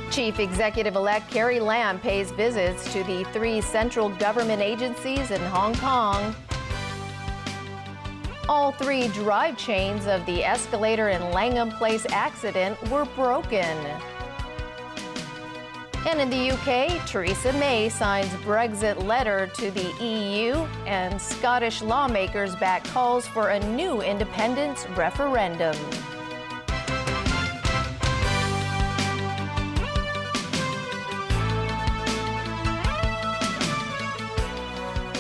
Chief Executive-elect Carrie Lam pays visits to the 3 central government agencies in Hong Kong. All 3 drive chains of the escalator in Langham Place accident were broken. And in the UK, Theresa May signs Brexit letter to the EU, and Scottish lawmakers back calls for a new independence referendum.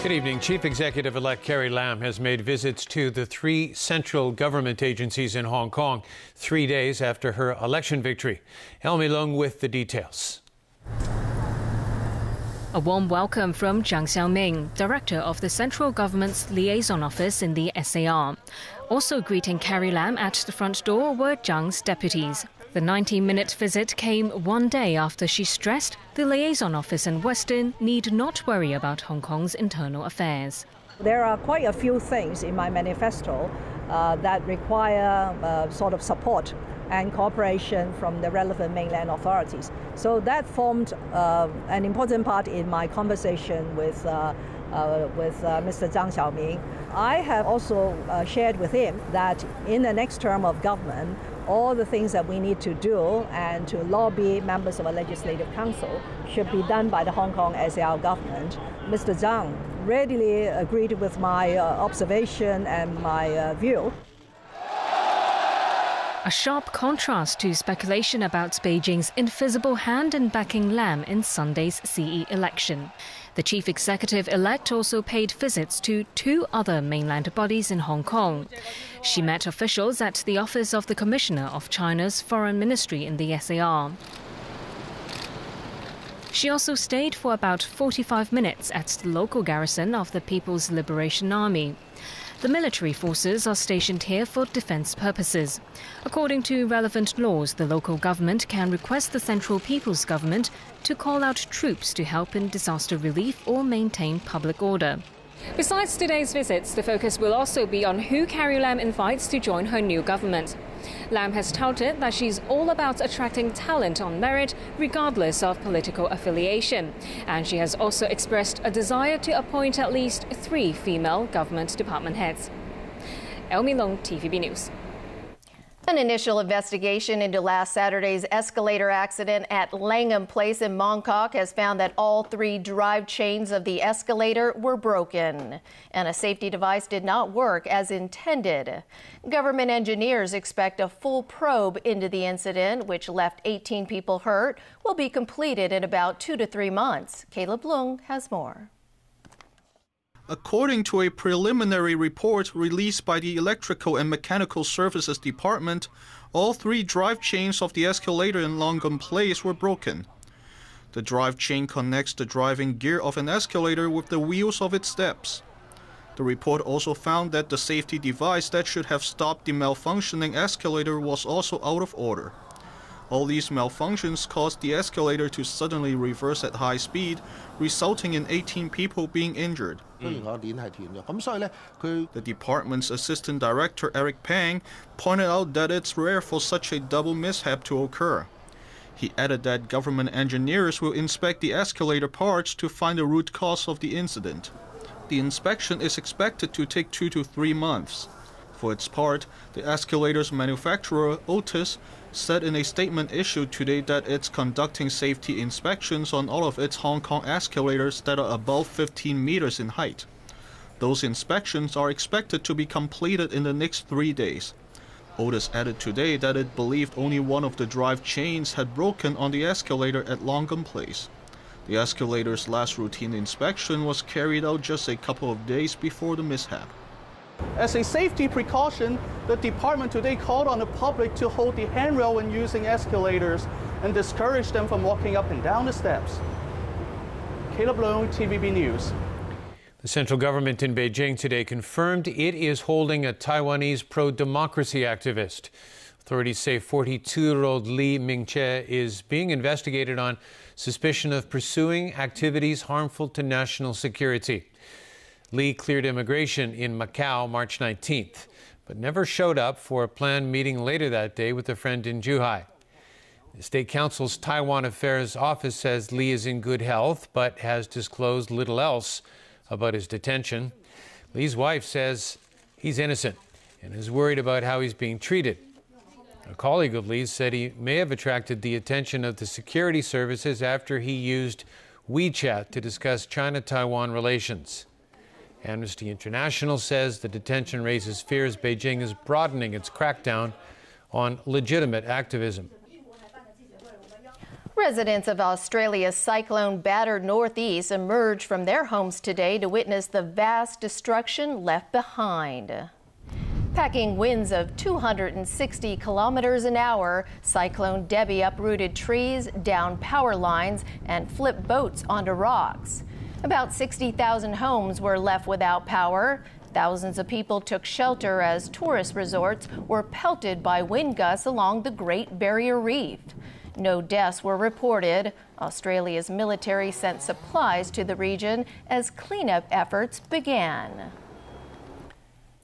Good evening. Chief Executive-elect Carrie Lam has made visits to the 3 central government agencies in Hong Kong 3 days after her election victory. Elmi Leung with the details. A warm welcome from Zhang Xiaoming, director of the central government's liaison office in the SAR. Also greeting Carrie Lam at the front door were Zhang's deputies. The 90-minute visit came 1 day after she stressed the liaison office in Western need not worry about Hong Kong's internal affairs. There are quite a few things in my manifesto that require sort of support and cooperation from the relevant mainland authorities. So that formed an important part in my conversation with Mr. Zhang Xiaoming. I have also shared with him that in the next term of government, all the things that we need to do and to lobby members of a legislative council should be done by the Hong Kong SAR government. Mr. Zhang readily agreed with my observation and my view. A sharp contrast to speculation about Beijing's invisible hand in backing Lam in Sunday's CE election. The chief executive-elect also paid visits to 2 other mainland bodies in Hong Kong. She met officials at the office of the Commissioner of China's Foreign Ministry in the SAR. She also stayed for about 45 minutes at the local garrison of the People's Liberation Army. The military forces are stationed here for defense purposes. According to relevant laws, the local government can request the Central People's Government to call out troops to help in disaster relief or maintain public order. Besides today's visits, the focus will also be on who Carrie Lam invites to join her new government. Lam has touted that she's all about attracting talent on merit, regardless of political affiliation. And she has also expressed a desire to appoint at least 3 female government department heads. Elmi Leung, TVB News. An initial investigation into last Saturday's escalator accident at Langham Place in Mong Kok has found that all 3 drive chains of the escalator were broken, and a safety device did not work as intended. Government engineers expect a full probe into the incident, which left 18 people hurt, will be completed in about 2 to 3 months. Caleb Leung has more. According to a preliminary report released by the Electrical and Mechanical Services Department, all 3 drive chains of the escalator in Langham Place were broken. The drive chain connects the driving gear of an escalator with the wheels of its steps. The report also found that the safety device that should have stopped the malfunctioning escalator was also out of order. All these malfunctions caused the escalator to suddenly reverse at high speed, resulting in 18 people being injured. The department's assistant director, Eric Pang, pointed out that it's rare for such a double mishap to occur. He added that government engineers will inspect the escalator parts to find the root cause of the incident. The inspection is expected to take 2 to 3 months. For its part, the escalator's manufacturer, Otis, said in a statement issued today that it's conducting safety inspections on all of its Hong Kong escalators that are above 15 meters in height. Those inspections are expected to be completed in the next 3 days. Otis added today that it believed only one of the drive chains had broken on the escalator at Langham Place. The escalator's last routine inspection was carried out just a couple of days before the mishap. As a safety precaution, the department today called on the public to hold the handrail when using escalators and discourage them from walking up and down the steps. Caleb Leung, TVB News. The central government in Beijing today confirmed it is holding a Taiwanese pro-democracy activist. Authorities say 42-year-old Li Mingche is being investigated on suspicion of pursuing activities harmful to national security. Li cleared immigration in Macau March 19th, but never showed up for a planned meeting later that day with a friend in Zhuhai. The State Council's Taiwan Affairs Office says Li is in good health, but has disclosed little else about his detention. Li's wife says he's innocent and is worried about how he's being treated. A colleague of Li's said he may have attracted the attention of the security services after he used WeChat to discuss China-Taiwan relations. Amnesty International says the detention raises fears Beijing is broadening its crackdown on legitimate activism. Residents of Australia's cyclone-battered northeast emerged from their homes today to witness the vast destruction left behind. Packing winds of 260 kilometers an hour, Cyclone Debbie uprooted trees, downed power lines, and flipped boats onto rocks. About 60,000 homes were left without power. Thousands of people took shelter as tourist resorts were pelted by wind gusts along the Great Barrier Reef. No deaths were reported. Australia's military sent supplies to the region as cleanup efforts began.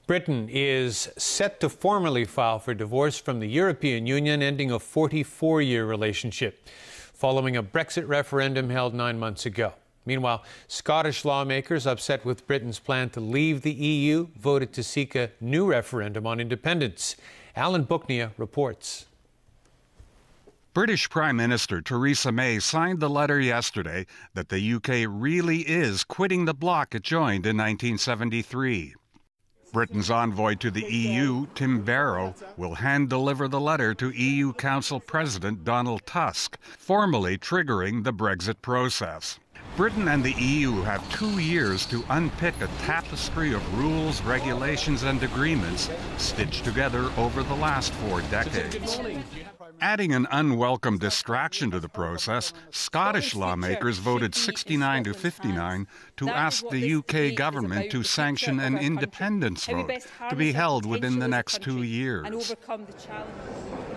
Britain is set to formally file for divorce from the European Union, ending a 44-year relationship, following a Brexit referendum held 9 months ago. Meanwhile, Scottish lawmakers, upset with Britain's plan to leave the EU, voted to seek a new referendum on independence. Alan Booknia reports. British Prime Minister Theresa May signed the letter yesterday that the UK really is quitting the bloc it joined in 1973. Britain's envoy to the EU, Tim Barrow, will hand-deliver the letter to EU Council President Donald Tusk, formally triggering the Brexit process. Britain and the EU have 2 years to unpick a tapestry of rules, regulations, and agreements stitched together over the last 4 decades. Adding an unwelcome distraction to the process, Scottish lawmakers voted 69 to 59 to ask the UK government to sanction an independence vote to be held within the next 2 years.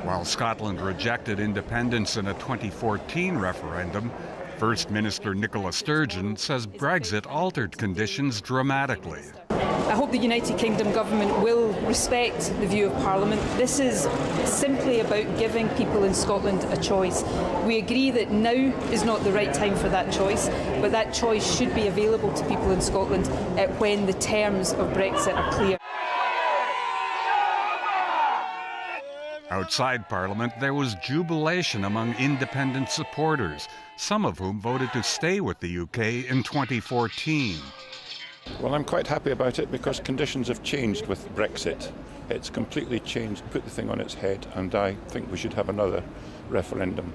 While Scotland rejected independence in a 2014 referendum, First Minister Nicola Sturgeon says Brexit altered conditions dramatically. I hope the United Kingdom government will respect the view of Parliament. This is simply about giving people in Scotland a choice. We agree that now is not the right time for that choice, but that choice should be available to people in Scotland when the terms of Brexit are clear. Outside Parliament, there was jubilation among independent supporters, some of whom voted to stay with the UK in 2014. Well, I'm quite happy about it because conditions have changed with Brexit. It's completely changed, put the thing on its head, and I think we should have another referendum.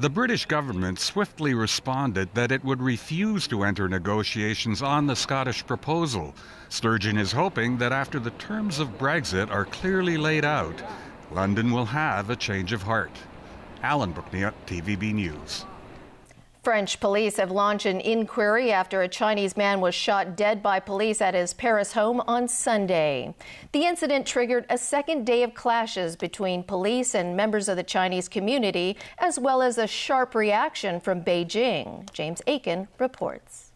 The British government swiftly responded that it would refuse to enter negotiations on the Scottish proposal. Sturgeon is hoping that after the terms of Brexit are clearly laid out, London will have a change of heart. Alan Booknia, TVB News. French police have launched an inquiry after a Chinese man was shot dead by police at his Paris home on Sunday. The incident triggered a second day of clashes between police and members of the Chinese community, as well as a sharp reaction from Beijing. James Aiken reports.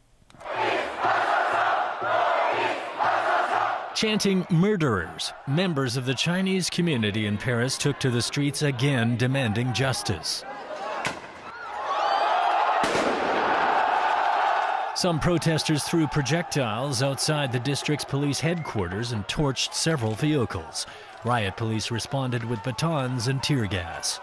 Chanting "murderers," members of the Chinese community in Paris took to the streets again, demanding justice. Some protesters threw projectiles outside the district's police headquarters and torched several vehicles. Riot police responded with batons and tear gas.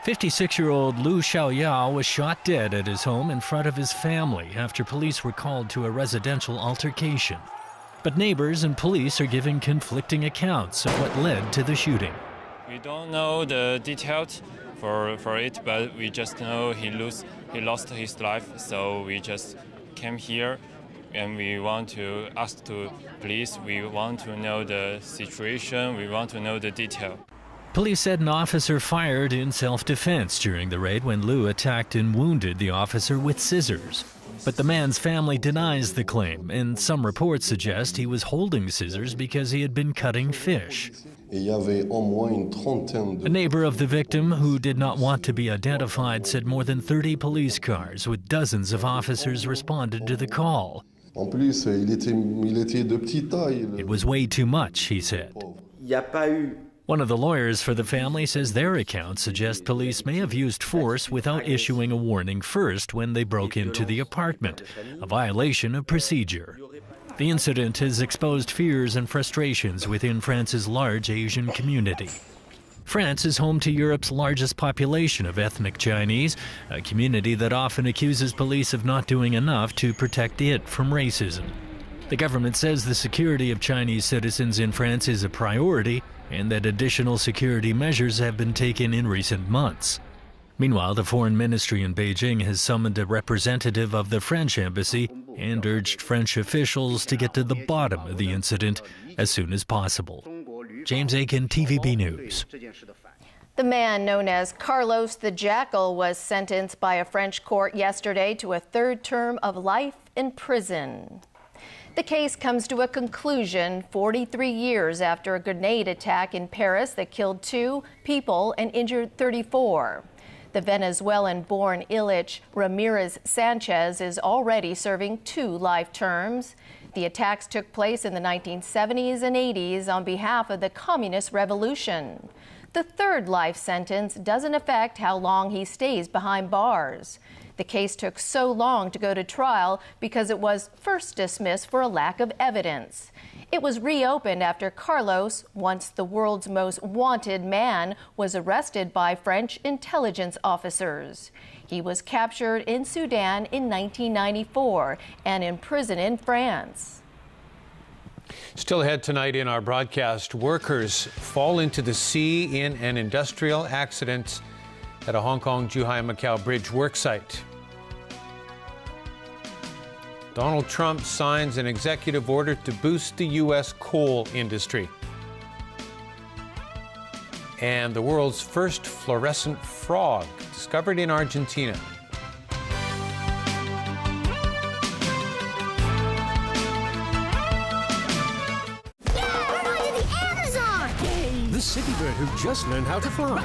56-year-old Liu Xiaoyao was shot dead at his home in front of his family after police were called to a residential altercation. But neighbors and police are giving conflicting accounts of what led to the shooting. We don't know the details for it, but we just know he lost his life, so we just came here and we want to ask to police. We want to know the situation. We want to know the detail. Police said an officer fired in self-defense during the raid when Liu attacked and wounded the officer with scissors. But the man's family denies the claim, and some reports suggest he was holding scissors because he had been cutting fish. A neighbor of the victim, who did not want to be identified, said more than 30 police cars with dozens of officers responded to the call. It was way too much, he said. One of the lawyers for the family says their account suggests police may have used force without issuing a warning first when they broke into the apartment, a violation of procedure. The incident has exposed fears and frustrations within France's large Asian community. France is home to Europe's largest population of ethnic Chinese, a community that often accuses police of not doing enough to protect it from racism. The government says the security of Chinese citizens in France is a priority and that additional security measures have been taken in recent months. Meanwhile, the Foreign Ministry in Beijing has summoned a representative of the French embassy and urged French officials to get to the bottom of the incident as soon as possible. James Aiken, TVB News. The man known as Carlos the Jackal was sentenced by a French court yesterday to a third term of life in prison. The case comes to a conclusion 43 years after a grenade attack in Paris that killed 2 people and injured 34. The Venezuelan-born Ilich Ramirez Sanchez is already serving 2 life terms. The attacks took place in the 1970s and 80s on behalf of the Communist Revolution. The third life sentence doesn't affect how long he stays behind bars. The case took so long to go to trial because it was first dismissed for a lack of evidence. It was reopened after Carlos, once the world's most wanted man, was arrested by French intelligence officers. He was captured in Sudan in 1994 and imprisoned in France. Still ahead tonight in our broadcast, workers fall into the sea in an industrial accident at a Hong Kong-Zhuhai-Macau Bridge worksite. Donald Trump signs an executive order to boost the U.S. coal industry. And the world's first fluorescent frog discovered in Argentina. The city bird who just learned how to fly.